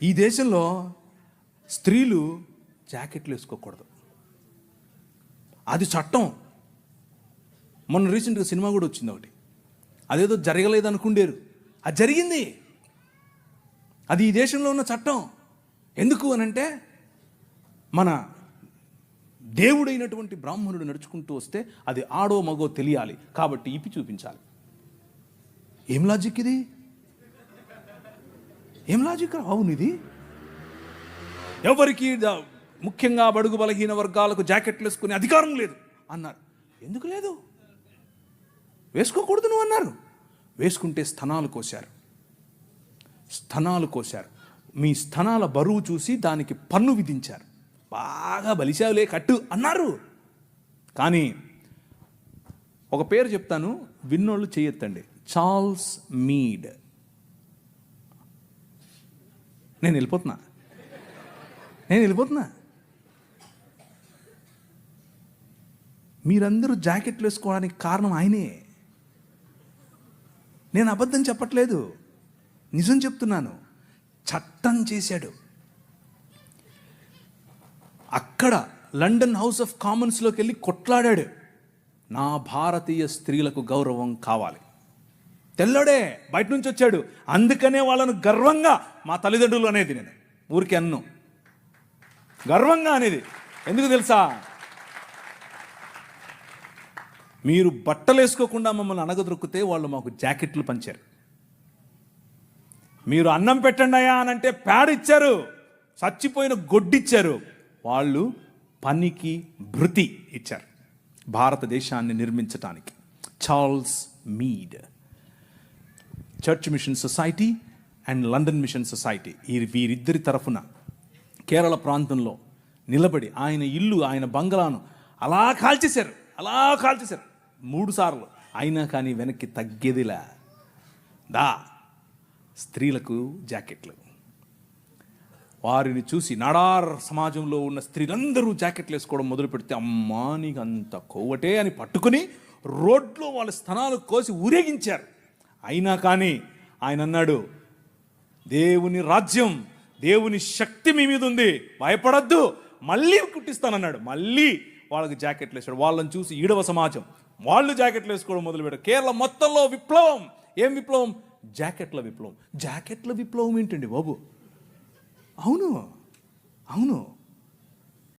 ఈ దేశంలో స్త్రీలు జాకెట్లు వేసుకోకూడదు, అది చట్టం. మొన్న రీసెంట్గా సినిమా కూడా వచ్చింది ఒకటి, అదేదో జరగలేదు అనుకుండేరు, అది జరిగింది. అది ఈ దేశంలో ఉన్న చట్టం. ఎందుకు అనంటే మన దేవుడైనటువంటి బ్రాహ్మణుడు నడుచుకుంటూ వస్తే అది ఆడో మగో తెలియాలి, కాబట్టి ఇప్పి చూపించాలి. ఏం లాజిక్ ఇది? ఏం లాజిక్? అవును, ఇది ఎవరికి ముఖ్యంగా బడుగు బలహీన వర్గాలకు జాకెట్లు వేసుకునే అధికారం లేదు అన్నారు. ఎందుకు లేదు? వేసుకోకూడదు నువ్వు అన్నారు. వేసుకుంటే స్తనాలు కోశారు. మీ స్తనాల బరువు చూసి దానికి పన్ను విధించారు. బాగా బలిశావులే కట్టు అన్నారు. కానీ ఒక పేరు చెప్తాను, విన్నోళ్ళు చేయొద్దండి. Charles Mead. నేను వెళ్ళిపోతున్నా. మీరందరూ జాకెట్లు వేసుకోవడానికి కారణం ఆయనే. నేను అబద్ధం చెప్పట్లేదు, నిజం చెప్తున్నాను. చట్టం చేశాడు. అక్కడ లండన్ హౌస్ ఆఫ్ కామన్స్లోకి వెళ్ళి కొట్లాడాడు. నా భారతీయ స్త్రీలకు గౌరవం కావాలి. తెల్లోడే బయట నుంచి వచ్చాడు. అందుకనే వాళ్ళను గర్వంగా మా తల్లిదండ్రులు అనేది, నేను ఊరికి అన్ను గర్వంగా అనేది. ఎందుకు తెలుసా? మీరు బట్టలు వేసుకోకుండా మమ్మల్ని అనగదొరికితే వాళ్ళు మాకు జాకెట్లు పంచారు. మీరు అన్నం పెట్టండి అయ్యా అనంటే ప్యాడ్ ఇచ్చారు, చచ్చిపోయిన గొడ్డిచ్చారు. వాళ్ళు పనికి భృతి ఇచ్చారు భారతదేశాన్ని నిర్మించటానికి. Charles Mead, church mission society and London mission society, వీరిద్దరి తరఫున కేరళ ప్రాంతంలో నిలబడి ఆయన ఇల్లు, ఆయన బంగ్లాను అలా కాల్చేశారు 3 సార్లు. అయినా కానీ వెనక్కి తగ్గేదిలా. స్త్రీలకు జాకెట్లు. వారిని చూసి నాడార్ సమాజంలో ఉన్న స్త్రీలందరూ జాకెట్లు వేసుకోవడం మొదలు పెడితే, అమ్మా నీకు అంత కొవ్వటే అని పట్టుకుని రోడ్లో వాళ్ళ స్తనాలు కోసి ఊరేగించారు. అయినా కానీ ఆయన అన్నాడు, దేవుని రాజ్యం, దేవుని శక్తి మీ మీద ఉంది, భయపడద్దు, మళ్ళీ కుట్టిస్తానన్నాడు. మళ్ళీ వాళ్ళకి జాకెట్లు వేసాడు. వాళ్ళని చూసి ఈడవ సమాజం వాళ్ళు జాకెట్లు వేసుకోవడం మొదలుపెట్టారు. కేరళ మొత్తంలో విప్లవం. ఏం విప్లవం? జాకెట్ల విప్లవం. జాకెట్ల విప్లవం ఏంటండి బాబు? అవును